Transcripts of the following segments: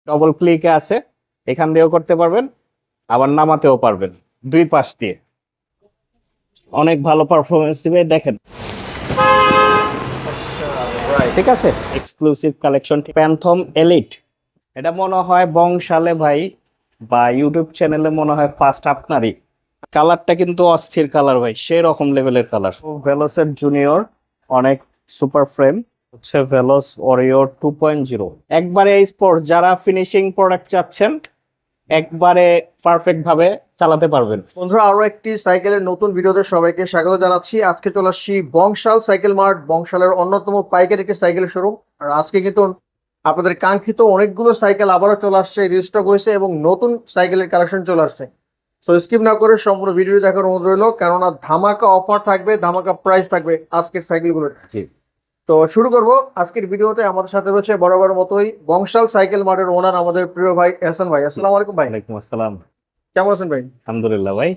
Double ক্লিকে আছে, এখান দিয়েও করতে পারবেন, আবার নামাতেও পারবেন দুই পাশ দিয়ে। অনেক ভালো পারফরমেন্স দিবে, দেখেন। ঠিক আছে, এক্সক্লুসিভ কালেকশন প্যান্থম এলিট। এটা মনে হয় বংশালে ভাই বা ইউটিউব চ্যানেলে মনে হয় ফার্স্ট আপনারই। কালারটা কিন্তু অস্থির কালার ভাই, সেই রকম লেভেলের কালার। ভেলোসের জুনিয়র, অনেক সুপার ফ্রেম হচ্ছে ভেলোস ওরিও 2.0। একবারে স্পোর্টস, যারা ফিনিশিং প্রোডাক্ট চাচ্ছেন একবারে পারফেক্ট ভাবে চালাতে পারবেন। বন্ধুরা, আরো একটি সাইকেলের নতুন ভিডিওতে সবাইকে স্বাগত জানাচ্ছি। আজকে চলে আসছি বংশাল সাইকেল মার্ট, বংশালের অন্যতম পাইকারি একটি সাইকেলের শোরুম। আর আজকে কিন্তু আপনাদের কাঙ্ক্ষিত অনেকগুলো সাইকেল আবারও চলে আসছে, রিস্টক হয়েছে এবং নতুন সাইকেলের কালেকশন চলে আসছে। সো স্কিপ না করে সম্পূর্ণ ভিডিও দেখার অনুরোধ রইল, কেননা ধামাকা অফার থাকবে, ধামাকা প্রাইস থাকবে আজকের সাইকেলগুলোর। তো শুরু করব আজকের ভিডিওতে। আমাদের সাথে রয়েছে বরাবর মতোই বংশাল সাইকেল মার্টের ওনার আমাদের প্রিয় ভাই এহসান ভাই। আসসালামু আলাইকুম ভাই। ওয়ালাইকুম আসসালাম। কেমন আছেন ভাই? আলহামদুলিল্লাহ ভাই।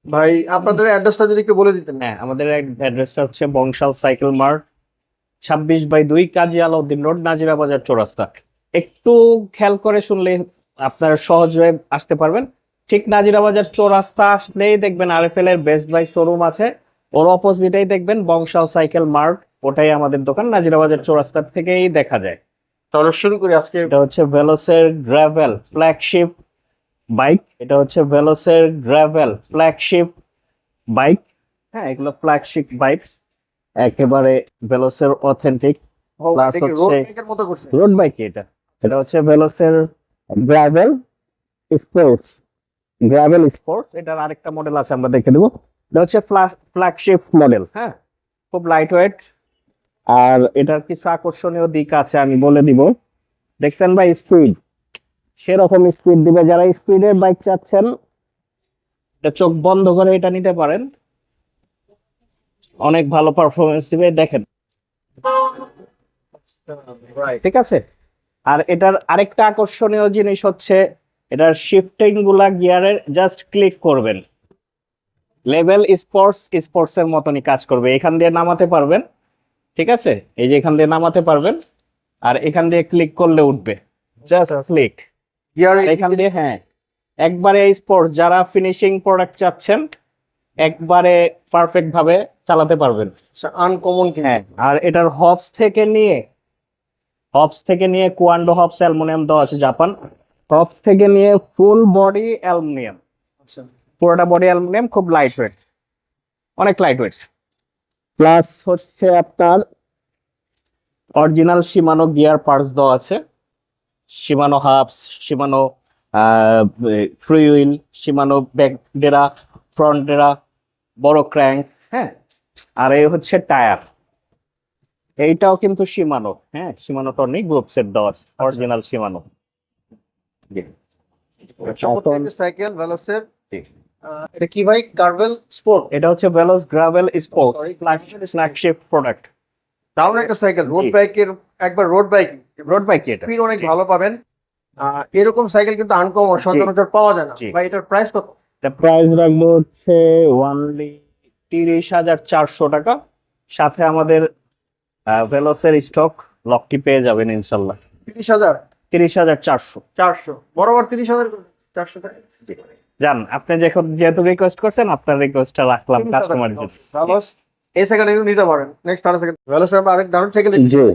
ভাই আপনাদের অ্যাড্রেসটা যদি একটু বলে দিতেন। হ্যাঁ, আমাদের অ্যাড্রেসটা হচ্ছে বংশাল সাইকেল মার্ট, 26/2 কাজী আলাউদ্দিন রোড, নাজিরা বাজার চৌরাস্তা। একটু খেয়াল করে শুনলে আপনারা সহজে আসতে পারবেন। ঠিক নাজিরা বাজার চৌরাস্তা আসলেই দেখবেন আরএফএল এর বেস্ট বাই শোরুম আছে, ওর অপোজিটেই দেখবেন বংশাল সাইকেল মার্ট, ওটাই আমাদের দোকান। নাজিরা বাজার চৌরাস্তা থেকেই দেখা যায়। তাহলে শুরু করি আজকে। এটা হচ্ছে ভেলোসের গ্রাভেল ফ্ল্যাগশিপ বাইক। এটা হচ্ছে ভেলোসের গ্রাভেল ফ্ল্যাগশিপ বাইক। হ্যাঁ, এগুলো ফ্ল্যাগশিপ বাইক, একেবারে ভেলোসের অথেন্টিক। প্লাস রোড হচ্ছে বাইকের মতো করছে। Road bike. এটা হচ্ছে ভেলোসের গ্রাভেল স্পোর্টস। গ্রাভেল স্পোর্টস, এটার আরেকটা মডেল আছে, আমরা দেখে দেবো। এটা হচ্ছে ফ্ল্যাগশিপ মডেল। হ্যাঁ, খুব লাইট ওয়েট। আর এটার কিছু আকর্ষণীয় দিক আছে, আমি বলে দিব। দেখছেন ভাই, স্পিড সেরকম স্পিড দিবে। যারা স্পিডের বাইক চাচ্ছেন, এটা চোখ বন্ধ করে এটা নিতে পারেন, অনেক ভালো পারফরমেন্স দিবে, দেখেন। ঠিক আছে। আর এটার আরেকটা আকর্ষণীয় জিনিস হচ্ছে এটার শিফটিং গুলা গিয়ারের জাস্ট ক্লিক করবেন, লেভেল স্পোর্টস এর মতনই কাজ করবে। এখান দিয়ে নামাতে পারবেন, ঠিক আছে, এই যে এখান দিয়ে নামাতে পারবেন, আর এখান দিয়ে ক্লিক করলে উঠবে, জাস্ট ক্লিক। গিয়ার এখান দিয়ে, হ্যাঁ, একবারে স্পোর্টস, যারা ফিনিশিং প্রোডাক্ট চাচ্ছেন একবারে পারফেক্ট ভাবে চালাতে পারবেন। আনকমন। হ্যাঁ, আর এটার হবস থেকে নিয়ে কুয়ান্ডো হবস অ্যালুমিনিয়াম দেওয়া আছে, জাপান হবস থেকে নিয়ে ফুল বডি অ্যালুমিনিয়াম, আচ্ছা, পুরোটা বডি অ্যালুমিনিয়াম, খুব লাইট ওয়েট, অনেক লাইট ওয়েট। প্লাস হচ্ছে আপনার অরিজিনাল শিমানো গিয়ার পার্টস দেওয়া আছে, Shimano hubs, Shimano free wheel, Shimano back derailleur, front derailleur, বড় ক্র্যাঙ্ক। হ্যাঁ, আর এই হচ্ছে টায়ার, এইটাও কিন্তু শিমানো। হ্যাঁ, শিমানো টর্নিক গ্রুপ সেট দেওয়া আছে, অরিজিনাল শিমানো। সাইকেল ভেলোসের। এটা কি ভাই? কার্ভেল স্পোর্ট। এটা হচ্ছে ভেলোস গ্রাভেল স্পোর্টস ফ্ল্যাগশিপ প্রোডাক্ট। দারুণ একটা সাইকেল, রোড বাইকের, একবার রোড বাইক। রোড বাইক, এটা স্পিড অনেক ভালো পাবেন। এরকম সাইকেল কিন্তু আনকমন, সচরাচর পাওয়া যায় না। ভাই এটার প্রাইস কত? প্রাইস রাখবো হচ্ছে অনলি 30,400 টাকা। সাথে আমাদের ভেলোসের স্টক লকটি পেয়ে যাবেন ইনশাল্লাহ। 30,000? 30,400। 400 বরাবর 30,000 400 টাকা। জান, আপনি যেহেতু রিকোয়েস্ট করছেন, আপনার রিকোয়েস্টটা রাখলাম কাস্টমারের জন্য। এই সাইকেল নিতে পারেন। নেক্সট আরেক সাইকেল, ভেলোসের আরেক দারুণ সাইকেল। জি,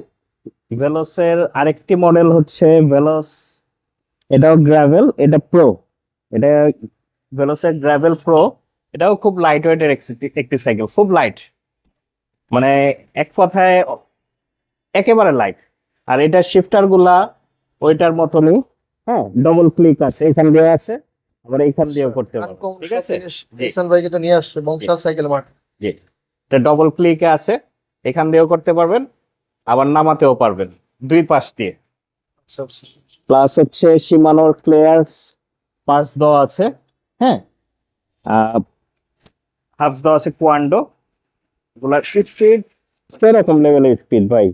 ভেলোসের আরেকটি মডেল হচ্ছে ভেলোস, এটাও গ্রাভেল, এটা প্রো। এটা ভেলোসের গ্রাভেল প্রো। এটাও খুব লাইট ওয়েটের একটি সাইকেল, খুব লাইট, মানে এক কথায় একেবারে লাইট। আর এটার শিফটার গুলা ওইটার মতনই। হ্যাঁ, ডবল ক্লিক আছে, এখান দিয়ে আছে, আবার এইখান দিয়েও করতে পারবেন। ঠিক আছে, এহসান ভাইকে তো নিয়ে আসছে বংশাল সাইকেল মার্ট। জি, এটা ডবল ক্লিকে আছে, এখান দিয়েও করতে পারবেন, আবার নামাতেও পারবেন দুই পাশ দিয়ে। প্লাস হচ্ছে শিমানোর ক্লেয়ার্স পার্টস দেওয়া আছে। হ্যাঁ, হাফ দেওয়া আছে কুয়ান্ডো। এগুলার স্পিড সেরকম লেভেলের স্পিড ভাই।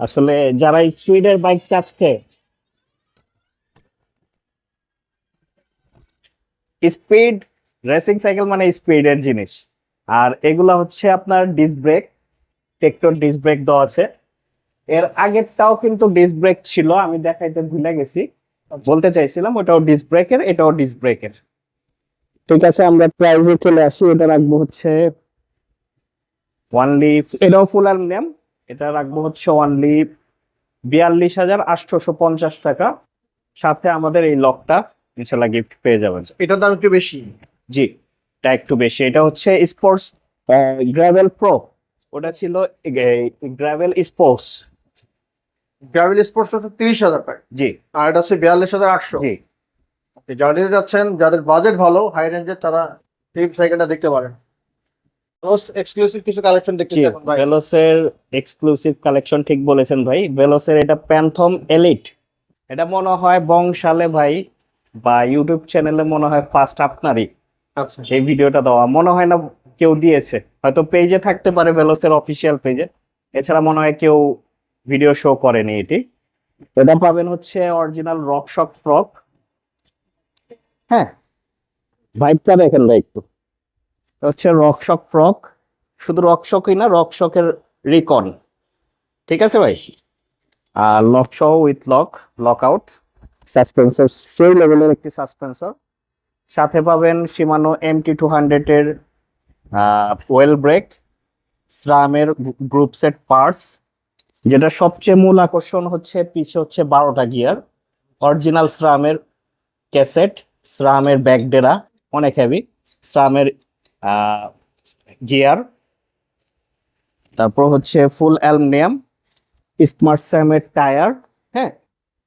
আসলে যারা স্পিডের বাইক চাচ্ছে, স্পিড রেসিং সাইকেল মানে স্পিডের জিনিস। আর এগুলা হচ্ছে আপনার ডিস্ক ব্রেক, টেকটোর ডিস্ক ব্রেক দেওয়া আছে, এর আগেরটাও কিন্তু ডিস্ক ব্রেক ছিল, আমি দেখাইতে ভুলে গেছি, বলতে চাইছিলাম ওটাও ডিস্ক ব্রেকের, এটাও ডিস্ক ব্রেকের। ঠিক আছে, আমরা প্রাইসে চলে আসি। এটা রাখবো হচ্ছে ওয়ানলি, এটাও ফুল অ্যালুমিনিয়াম, এটা রাখবো হচ্ছে অনলি 42,850 টাকা। সাথে আমাদের এই লকটা ইনশাল্লাহ গিফট পেয়ে যাবেন। এটার দাম একটু বেশি। জি, এটা একটু বেশি। এটা হচ্ছে স্পোর্টস গ্রাভেল প্রো, ওটা ছিল গ্রাভেল স্পোর্টস। গ্রাভেল স্পোর্টস হচ্ছে 30,000 টাকা, জি আর এটা হচ্ছে 42,800। জি যারা নিতে যাচ্ছেন, যাদের বাজেট ভালো হাই রেঞ্জের, তারা এই সাইকেলটা দেখতে পারেন। এক্সক্লুসিভ কিছু কালেকশন জি দেখতেছি এখন ভাই। ভেলোসের এক্সক্লুসিভ কালেকশন, ঠিক বলেছেন ভাই। ভেলোসের এটা প্যান্থম এলিট, এটা মনে হয় বংশালে ভাই বা ইউটিউব চ্যানেলে মনে হয় ফার্স্ট আপনারই আচ্ছা, এই ভিডিওটা দেওয়া, মনে হয় না কেউ দিয়েছে, হয়তো পেজে থাকতে পারে ভেলোসের অফিসিয়াল পেজে, এছাড়া মনে হয় কেউ ভিডিও শো করেনি এটি। এটা পাবেন হচ্ছে অরিজিনাল রকশক ফ্রক। হ্যাঁ, ভাইবটা দেখেন ভাই একটু, এটা হচ্ছে রকশক ফ্রক, শুধু রকশকই না, রকশকের রিকন। ঠিক আছে ভাই, আর লক সহ উইথ লক আউট সাসপেন্সর, সেই লেভেলের একটি সাসপেন্সর। সাথে পাবেন শিমানো MT200 এর ওয়েল ব্রেক, SRAM-এর গ্রুপ সেট পার্টস। যেটা সবচেয়ে মূল আকর্ষণ হচ্ছে পিছে হচ্ছে 12টা গিয়ার, অরিজিনাল SRAM-এর ক্যাসেট, SRAM-এর ব্যাকডেরা অনেক হেভি, SRAM-এর গিয়ার। তারপর হচ্ছে ফুল অ্যালুমিনিয়াম স্মার্ট স্যামের টায়ার। হ্যাঁ,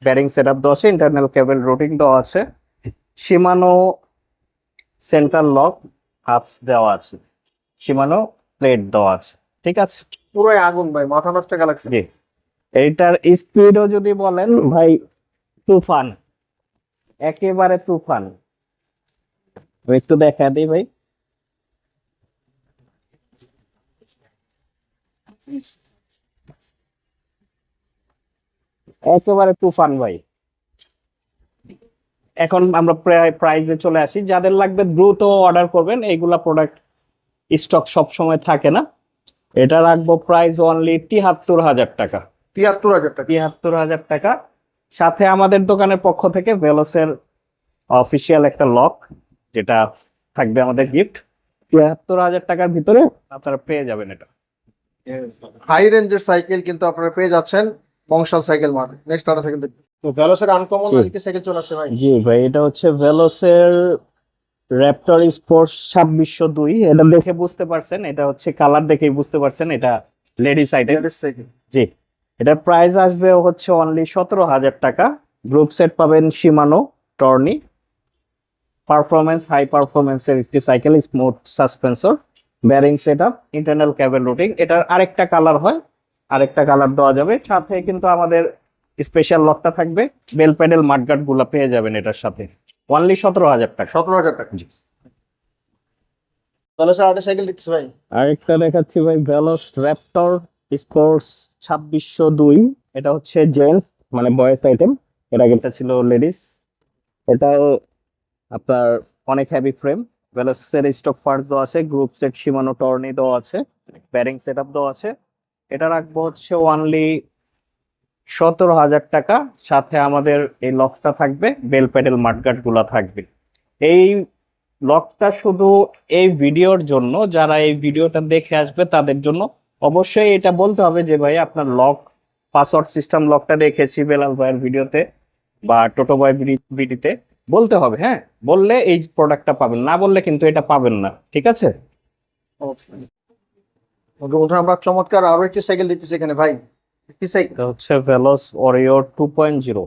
ব্যারিং সেট আপ দেওয়া আছে, ইন্টারনাল কেবল রুটিং দেওয়া আছে, শিমানো সেন্ট্রাল লক হাবস দেওয়া আছে, শিমানো প্লেট দেওয়া আছে। ঠিক আছে, পুরোই আগুন ভাই, মাথা নষ্ট কালেকশন। জি। এইটার স্পিডও যদি বলেন ভাই, তুফান, একেবারে তুফান। আমি একটু দেখা দিই ভাই। একেবারে তুফান ভাই। এখন আমরা প্রায় প্রাইজে চলে আসি, যাদের লাগবে দ্রুত অর্ডার করবেন, এইগুলা প্রোডাক্ট স্টক সব সময় থাকে না। এটা রাখবো প্রাইস অনলি 73,000 টাকা। 73,000 টাকা। 73,000 টাকা। সাথে আমাদের দোকানের পক্ষ থেকে ভেলোসের অফিসিয়াল একটা লক, যেটা থাকবে আমাদের গিফট। 73,000 টাকার ভিতরে আপনারা পেয়ে যাবেন এটা। হাই রেঞ্জের সাইকেল কিন্তু আপনারা পেয়ে যাচ্ছেন বংশাল সাইকেল মার্ট। নেক্সট আরেকটা সাইকেল দেখি। তো ভেলোসের আনকমন আজকে সাইকেল চলে আসছে ভাই। জি ভাই, এটা হচ্ছে ভেলোসের র্যাপটর স্পোর্টস 2602। এটা দেখে বুঝতে পারছেন, এটা হচ্ছে কালার দেখেই বুঝতে পারছেন এটা লেডিস আইটেম। সাইকেল। জি, এটার প্রাইস আসবে হচ্ছে অনলি 17,000 টাকা। গ্রুপ সেট পাবেন শিমানো টর্নি, পারফরমেন্স হাই পারফরমেন্সের একটি cycle, smooth suspension, bearing set up, internal cable routing. এটার আরেকটা কালার হয়, আরেকটা কালার দেওয়া যাবে। সাথে কিন্তু আমাদের স্পেশাল লকটা থাকবে, বেল প্যাডেল মাডগার্ড গুলা পেয়ে যাবেন এটার সাথে। অনলি 17,000 টাকা। 17,000 টাকা। জি। ভেলোসের আরেকটা সাইকেল দেখতেছি ভাই। আরেকটা দেখাচ্ছি ভাই, ভেলোস র্যাপটর স্পোর্টস 2602। এটা হচ্ছে জেন্টস মানে বয়েজ আইটেম, এর আগেরটা ছিল লেডিস। এটাও আপনার অনেক হেভি ফ্রেম, ভেলোসের স্টক পার্টস দেওয়া আছে, গ্রুপ সেট শিমানো টর্নি দেওয়া আছে, ব্যারিং সেট আপ দেওয়া আছে। এটা রাখবো হচ্ছে অনলি 17,000 টাকা। সাথে আমাদের এই লকটা থাকবে, বেল প্যাডেল মাডগার্ড গুলা থাকবে। এই লকটা শুধু এই ভিডিওর জন্য, যারা এই ভিডিওটা দেখে আসবে তাদের জন্য। অবশ্যই এটা বলতে হবে যে ভাই আপনার লক পাসওয়ার্ড সিস্টেম লকটা দেখেছি বেলাল ভাইয়ের ভিডিওতে বা টোটো ভাই ভিডিওতে, বলতে হবে। হ্যাঁ, বললে এই প্রোডাক্টটা পাবেন, না বললে কিন্তু এটা পাবেন না। ঠিক আছে, ওকে, বন্ধুরা আমরা চমৎকার আরো একটি সাইকেল দেখতেছি এখানে ভাই। কি সাইকেল? এটা হচ্ছে ভেলোস ওরিও 2.0।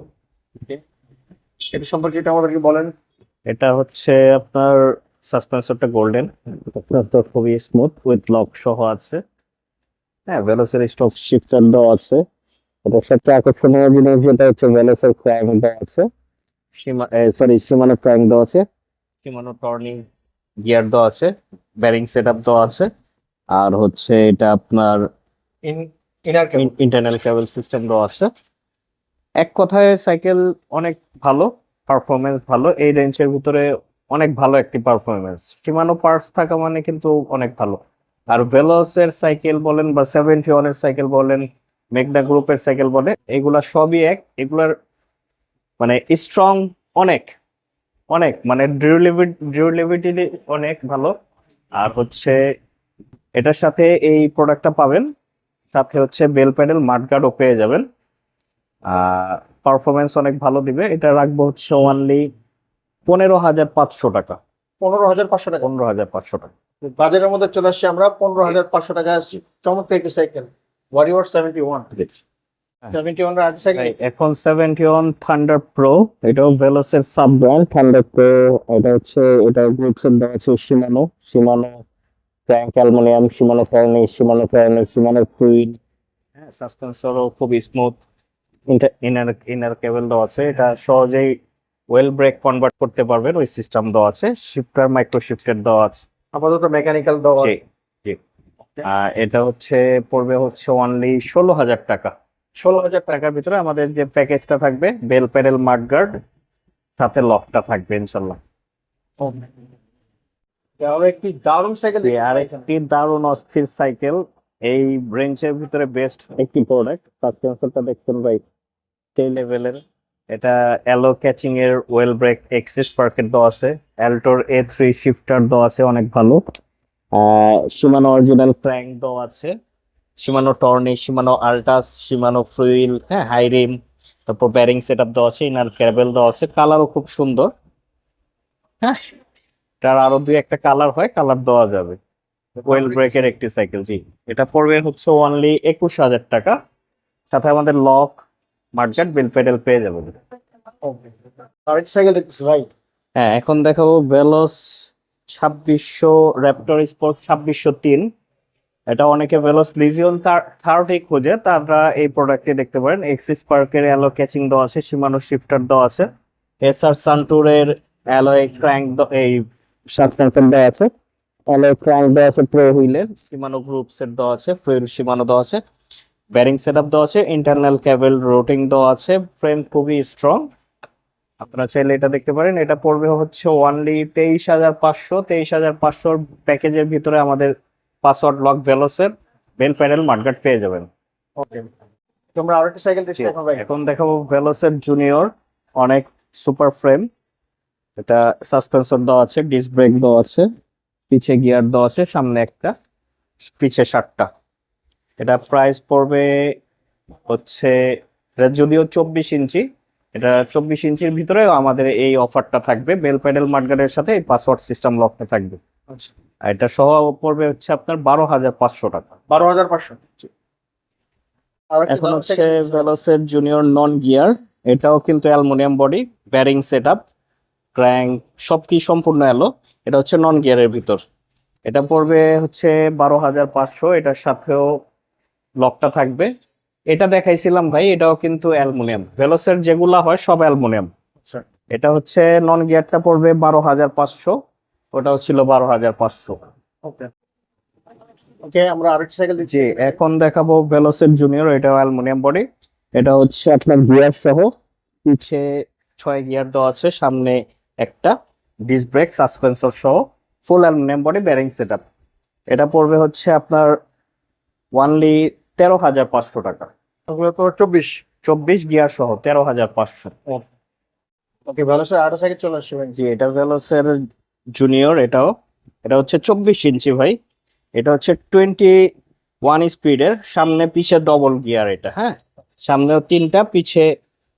এটা সম্পর্কে এটা আমাদেরকে বলেন। এটা হচ্ছে আপনার সাসপেন্সরটা গোল্ডেন, তো খুবই স্মুথ উইথ লক সহ আছে। হ্যাঁ, ভেলোসের স্টক শিফটার দেওয়া আছে। এটার সাথে আকর্ষণীয় জিনিস যেটা হচ্ছে ভেলোসের ক্র্যাঙ্ক দেওয়া আছে, শিমানো ক্র্যাঙ্ক দেওয়া আছে, শিমানো টর্নিং গিয়ার দেওয়া আছে, ব্যারিং সেট আপ দেওয়া আছে। আর হচ্ছে এটা আপনার ইনার কেবল। ইন্টারনাল কেবল সিস্টেম দেওয়া আছে। এক কথায় সাইকেল অনেক ভালো, পারফরমেন্স ভালো, এই রেঞ্জের ভিতরে অনেক ভালো একটি পারফরমেন্স। শিমানো পার্টস থাকা মানে কিন্তু অনেক ভালো। আর ভেলোসের সাইকেল বলেন বা 71 এর সাইকেল বলেন, মেঘনা গ্রুপের সাইকেল বলে, এগুলা সবই এক। এগুলার মানে স্ট্রং অনেক অনেক, মানে ডিউরেবিলিটি অনেক ভালো। আর হচ্ছে এটার সাথে এই প্রোডাক্টটা পাবেন, সাথে হচ্ছে বেল প্যাডেল মাডগার্ডও পেয়ে যাবেন। পারফরমেন্স অনেক ভালো দিবে। এটা রাখবো হচ্ছে অনলি 15,500 টাকা। 15,500 টাকা 15,500 টাকা। বাজারের মধ্যে চলে আসছি আমরা 15,500 টাকা। চমৎকার একটি সাইকেল, ওয়ারিয়র 71। 71 এর আরেকটি সাইকেল এখন 71 থান্ডার প্রো, এটাও ভেলোসের সাব ব্র্যান্ড থান্ডার প্রো। এটা গ্রুপসের দেওয়া আছে Shimano frank aluminium, Shimano fluid. হ্যাঁ, সাসপেন্সরও খুব স্মুথ। ইনার কেবল দেওয়া আছে। এটা সহজেই ওয়েল ব্রেক কনভার্ট করতে পারবেন, ওই সিস্টেম দেওয়া আছে। শিফটার মাইক্রো শিফটের দেওয়া আছে। আপাতত মেকানিক্যাল দেওয়া। জি, জি। এটা পড়বে হচ্ছে অনলি 16,000 টাকা। 16,000 টাকা। টাকার ভিতরে আমাদের যে প্যাকেজটা থাকবে, বেল প্যাডেল মাডগার্ড, সাথে লকটা থাকবে ইনশাল্লাহ। আরো একটি দারুণ সাইকেল জি, আর একটি দারুণ অস্থির সাইকেল, এই রেঞ্জের ভিতরে বেস্ট একটি প্রোডাক্ট। সাসপেন্সরটা দেখছেন ভাই, সেই লেভেলের। এটা অ্যালো ক্যাচিং এর ওয়েল ব্রেক এক্সিস স্পার্কেট দেওয়া আছে, অ্যাল্টোর A3 শিফটার দেওয়া আছে, অনেক ভালো। শিমানো অরিজিনাল ক্র্যাঙ্ক দেওয়া আছে, শিমানো টর্নি, শিমানো আল্টাস, শিমানো ফ্লুইল, হ্যাঁ, হাই রিম। তারপর ব্যারিং সেটআপ দেওয়া আছে, ইনার ক্যাবেল দেওয়া আছে, কালারও খুব সুন্দর। হ্যাঁ, তার আরো দুই একটা কালার হয়, কালার দেওয়া যাবে। ওয়েল ব্রেকের একটি সাইকেল। জি, এটা পড়বে হচ্ছে অনলি 21,000 টাকা। সাথে আমাদের লক, মার্কেট, বেল প্যাডেল পেয়ে যাবেন। আরেকটি সাইকেল দেখতেছি ভাই। হ্যাঁ, এখন দেখাবো ভেলোস 2600 র্যাপটর স্পোর্ট 2603। এটা অনেকে ভেলোস লিজিয়ন 30 খোঁজে, তারা এই প্রোডাক্টটি দেখতে পারেন। এক্সিস পার্কের অ্যালো ক্যাচিং দেওয়া আছে, শিমানো শিফটার দেওয়া আছে, এসআর সানটুরের অ্যালয় ক্র্যাঙ্ক, এই সাসপেনশন দেওয়া আছে, অ্যালয় ক্র্যাঙ্ক দেওয়া আছে, প্রো হুইলের শিমানো গ্রুপ সেট দেওয়া আছে, ফ্লুইল শিমানো দেওয়া আছে, ব্যারিং সেটআপ দেওয়া আছে, ইন্টারনাল কেবল রোটিং দেওয়া আছে, ফ্রেম খুবই স্ট্রং। আপনারা চাইলে এটা দেখতে পারেন। এটা পড়বে হচ্ছে অনলি 23,500। 23,500 প্যাকেজের ভিতরে আমাদের পাসওয়ার্ড লক ভেলোসের বেল প্যাডেল মাডগার্ড পেয়ে যাবেন। ওকে, তোমরা আরেকটি সাইকেল দেখছি এখন ভাই। এখন দেখাবো ভেলোসের জুনিয়র, অনেক সুপার ফ্রেম। এটা সাসপেন্সর দেওয়া আছে, ডিস্ক ব্রেক দেওয়া আছে, পিছে গিয়ার দেওয়া আছে, সামনে একটা, পিছে 7টা। এটা প্রাইস পড়বে হচ্ছে, এটা যদিও 24 ইঞ্চি, এটা 24 ইঞ্চির ভিতরে আমাদের এই অফারটা থাকবে। বেল প্যাডেল মাডগার্ডের সাথে এই পাসওয়ার্ড সিস্টেম লকটা থাকবে। আচ্ছা, আর এটা সহ পড়বে হচ্ছে আপনার 12,500 টাকা। 12,500। এখন হচ্ছে ভেলোসের জুনিয়র নন গিয়ার, এটাও কিন্তু aluminium body, bearing setup, crank সব কি সম্পূর্ণ এলো। এটা হচ্ছে নন গিয়ারের ভিতর। এটা পড়বে হচ্ছে 12,500। এটার সাথেও লকটা থাকবে। এটা দেখাইছিলাম ভাই, এটাও কিন্তু অ্যালুমিনিয়াম। ভেলোসের যেগুলা হয় সব অ্যালুমিনিয়াম। আচ্ছা, এটা হচ্ছে নন গিয়ারটা পড়বে 12,500, ওটাও ছিল 12,500। ওকে ওকে, আমরা আরেকটি সাইকেল দেখছি। জি, এখন দেখাবো ভেলোসের জুনিয়র, এটাও অ্যালুমিনিয়াম বডি। এটা হচ্ছে আপনার গিয়ার সহ, পিছে 6 গিয়ার দেওয়া আছে, সামনে একটা, ডিস্ক ব্রেক, সাসপেন্সর সহ, ফুল অ্যালুমিনিয়াম বডি, ব্যারিং সেটআপ। এটা পড়বে হচ্ছে আপনার অনলি 13,500 টাকা। ওগুলো তো 24। 24 গিয়ার সহ 13,500। ওকে, ভালো স্যার, আরেকটা সাইকেল চলে আসছে ভাই। জি, এটা ভেলোসের জুনিয়র। এটা হচ্ছে 24 ইঞ্চি ভাই। এটা হচ্ছে 21 স্পিডের, সামনে পিছে ডবল গিয়ার। এটা, হ্যাঁ, সামনেও 3টা, পিছে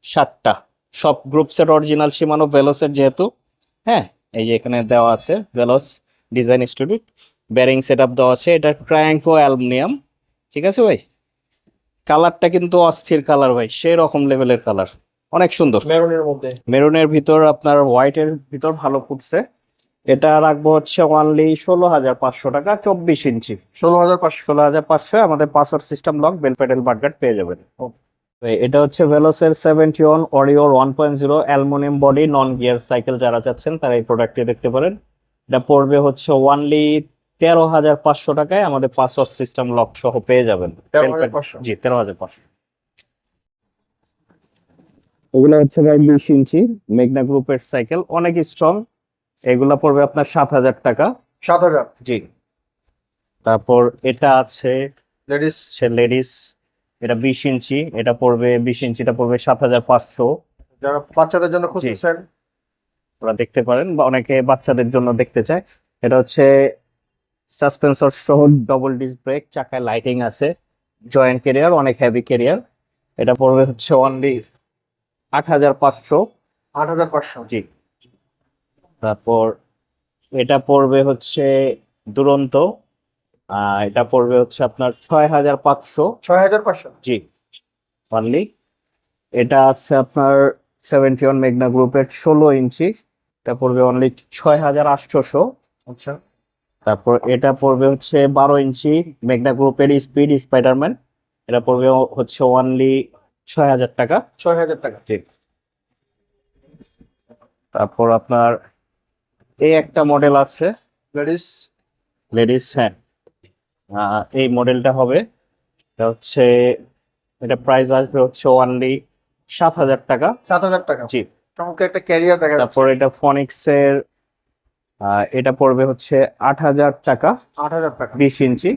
7টা, সব গ্রুপসের অরিজিনাল শিমানো ভেলোসের যেহেতু। হ্যাঁ, এই যে এখানে দেওয়া আছে ভেলোস ডিজাইন স্টুডিও, ব্যারিং সেটআপ দেওয়া আছে। এটা ক্র্যাঙ্ক ও অ্যালুমিনিয়াম। ঠিক আছে ভাই, কালারটা কিন্তু অস্থির কালার ভাই, সেই রকম লেভেলের কালার, অনেক সুন্দর। মেরুনের মধ্যে। মেরুনের ভিতর আপনার হোয়াইটের ভিতর ভালো ফুটছে। এটা রাখবো হচ্ছে অনলি 16,500 টাকা। 24 ইঞ্চি 16,500। 16,500 আমাদের password system lock, bell pedal mudguard পেয়ে যাবেন। তো এটা হচ্ছে ভেলোসের 71 Warrior 1.0 aluminium body non gear cycle. যারা চাচ্ছেন তারা এই প্রোডাক্টটি দেখতে পারেন। এটা পড়বে হচ্ছে অনলি 13,500 টাকায় আমাদের পাসওয়ার্ড সিস্টেম লক সহ পেয়ে যাবেন। 13,500। জি, 13,500। এগুলো হচ্ছে ভাই 20 ইঞ্চি মেঘনা গ্রুপের সাইকেল, অনেক স্ট্রং। এগুলা পড়বে আপনার 7,000 টাকা। 7,000। জি। তারপর এটা আছে লেডিস। লেডিস, এটা 20 ইঞ্চি, এটা পড়বে 20 ইঞ্চিটা পড়বে 7,500। যারা বাচ্চাদের জন্য খুঁজছেন ওরা দেখতে পারেন, বা অনেকে বাচ্চাদের জন্য দেখতে চায়। এটা হচ্ছে সাসপেন্সর সহ ডবল ডিস্ক ব্রেক, চাকায় লাইটিং আছে, জয়েন্ট ক্যারিয়ার, অনেক হেভি ক্যারিয়ার। এটা পড়বে হচ্ছে অনলি 8,500। 8,500। জি। তারপর এটা পড়বে হচ্ছে দুরন্ত, এটা পড়বে হচ্ছে আপনার 6,500। 6,500। জি, অনলি। এটা আছে আপনার 71 মেঘনা গ্রুপের 16 ইঞ্চি, এটা পড়বে অনলি 6,800। আচ্ছা। তারপর এটা পড়বে হচ্ছে 12 ইঞ্চি মেঘনা গ্রুপের স্পিড স্পাইডারম্যান, এটা পড়বে হচ্ছে অনলি 6,000 টাকা। 6,000 টাকা। জি। তারপর আপনার এই একটা মডেল আছে লেডিস। লেডিস, হ্যাঁ। এই মডেলটা হবে, এটা হচ্ছে, এটা প্রাইস আসবে হচ্ছে অনলি 7,000 টাকা। 7,000 টাকা। জি। চমৎকার একটা ক্যারিয়ার দেখা যাচ্ছে। তারপর এটা ফনিক্সের, এটা পড়বে হচ্ছে 8,000 টাকা। 8,000 টাকা। 20 ইঞ্চি।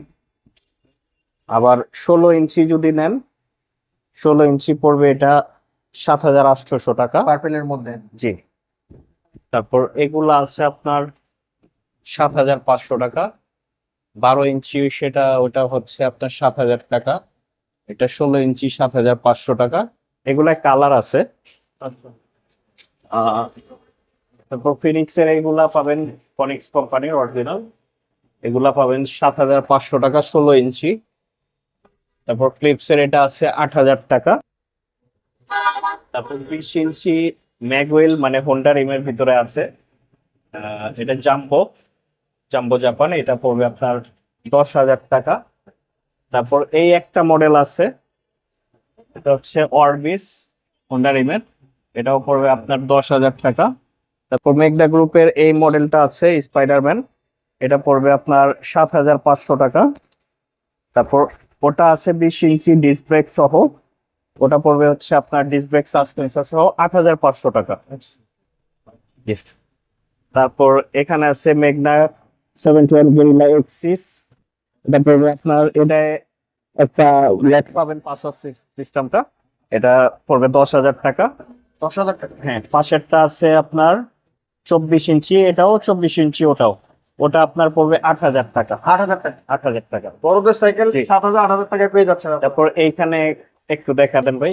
আবার 16 ইঞ্চি যদি নেন, 16 ইঞ্চি পড়বে এটা 7,800 টাকা। পার্পেলের মধ্যে। জি। তারপর এগুলা আছে আপনার 7,500 টাকা। 12 ইঞ্চি সেটা, ওটা হচ্ছে আপনার 7,000 টাকা। এটা 16 ইঞ্চি 7,500 টাকা। এগুলা কালার আছে। আহ, তারপর ফিনিক্সের এগুলা পাবেন, ফনিক্স কোম্পানির অরিজিনাল, এগুলা পাবেন 7,500 টাকা 16 ইঞ্চি। তারপর ফিলিপসের এটা আছে 8,000 টাকা। তারপর 20 ইঞ্চি ম্যাগুয়েল, মানে হোন্ডা রিমের ভিতরে আছে, এটা জাম্বো, জাম্বো জাপান, এটা পড়বে আপনার 10,000 টাকা। তারপর এই একটা মডেল আছে, এটা হচ্ছে অরবিস হোন্ডা রিমের, এটাও পড়বে আপনার 10,000 টাকা। তারপর মেগনা গ্রুপের এই মডেলটা আছে স্পাইডারম্যান, এটা পড়বে আপনার 7,500 টাকা। তারপর ওটা আছে 20 ইঞ্চি ডিস্ক ব্রেক সহ, ওটা পড়বে হচ্ছে আপনার ডিস্ক ব্রেক সাসপেন্সর সহ 8,500 টাকা। Yes. তারপর এখানে আছে মেগনা 71 গরিলা এক্সিস, এটা পড়বে আপনার, এটা একটা ল্যাট পাবেন পাসওয়ার্ড সিস্টেমটা, এটা পড়বে 10,000 টাকা। 10,000 টাকা। হ্যাঁ, পাশেরটা আছে আপনার 24 ইঞ্চি, এটাও 24 ইঞ্চি, ওটা আপনার পড়বে 8,000 টাকা। 8,000 টাকা। 8,000 টাকা। বড়দের সাইকেল জি। 7,000 8,000 টাকায় পেয়ে যাচ্ছেন আপনারা। তারপর এইখানে একটু দেখা দেন ভাই,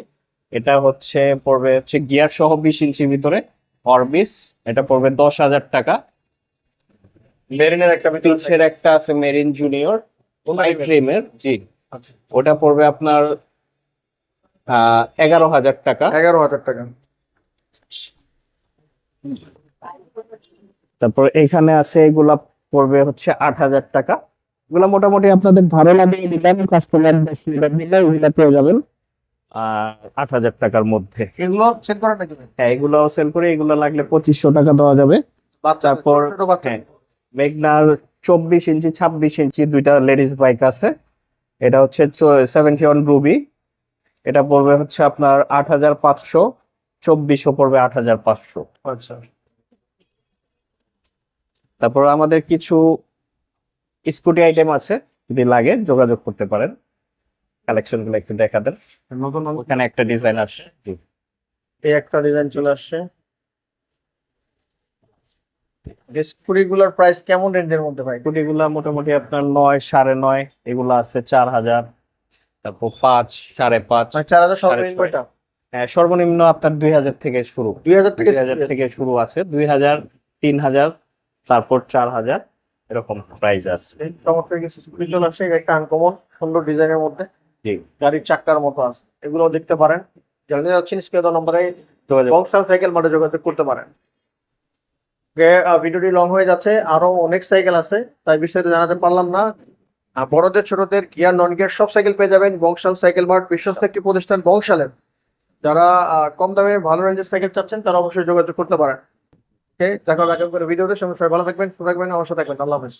এটা হচ্ছে পড়বে হচ্ছে গিয়ার সহ 20 ইঞ্চির ভিতরে অরবিস, এটা পড়বে 10,000 টাকা। মেরিনের একটা পিছের একটা আছে মেরিন জুনিয়র ট্রিমের, জি, আচ্ছা। ওটা পড়বে আপনার 11,000 টাকা। 11,000 টাকা। তারপর এখানে আছে এগুলা পড়বে হচ্ছে 8,000 টাকা। এগুলা মোটামুটি আপনাদের ধারণা দিয়ে দিলাম, কাস্টমার দিলে ওইগুলা পেয়ে যাবেন 8,000 টাকার মধ্যে। এগুলো সেল করেন নাকি? হ্যাঁ, এগুলো সেল করে, এগুলো লাগলে 2,500 টাকা দেওয়া যাবে। বাচ্চা, তারপর ছোট বাচ্চা। হ্যাঁ, মেঘনার 24 ইঞ্চি 26 ইঞ্চি দুইটা লেডিস বাইক আছে, এটা হচ্ছে 71 রুবি, এটা পড়বে হচ্ছে আপনার 8,500। 2400 পড়বে 8,500। আচ্ছা। তারপর আমাদের কিছু স্কুটি আইটেম আছে, যদি লাগে যোগাযোগ করতে পারেন। কালেকশন গুলো একটু দেখা দেন। নতুন ওখানে একটা ডিজাইন আছে। জি। এই একটা ডিজাইন চলে আসছে। স্কুটি গুলোর প্রাইস কেমন রেঞ্জের মধ্যে ভাই? স্কুটি গুলা মোটামুটি আপনার 9, 9.5, এগুলো আছে 4,000। তারপর 5, 5.5। 4,000 সর্বনিম্ন এটা? হ্যাঁ, সর্বনিম্ন আপনার 2,000 থেকে শুরু। 2,000 থেকে 2,000 থেকে শুরু আছে, 2,000, 3,000, তারপর 4,000, এরকম প্রাইস আছে। এই চমৎকার কিছু স্কুটি চলে আসছে, একটা আনকমন সুন্দর ডিজাইনের মধ্যে, জি। গাড়ির চাকার মতো আছে, এগুলো দেখতে পারেন। জানিয়ে যাচ্ছেন স্ক্রিনে নম্বরে যোগাযোগ। বংশাল সাইকেল মার্টে যোগাযোগ করতে পারেন। ভিডিওটি লং হয়ে যাচ্ছে, আরো অনেক সাইকেল আছে, তাই বিস্তারিত জানাতে পারলাম না। বড়দের ছোটদের গিয়ার নন গিয়ার সব সাইকেল পেয়ে যাবেন বংশাল সাইকেল মার্ট, বিশ্বস্ত একটি প্রতিষ্ঠান বংশালের। যারা কম দামে ভালো রেঞ্জের সাইকেল চাচ্ছেন তারা অবশ্যই যোগাযোগ করতে পারেন। ওকে, দেখা হবে করে ভিডিওতে। সবাই ভালো থাকবেন, সুস্থ থাকবেন, অবশ্যই থাকবেন। আল্লাহ হাফেজ।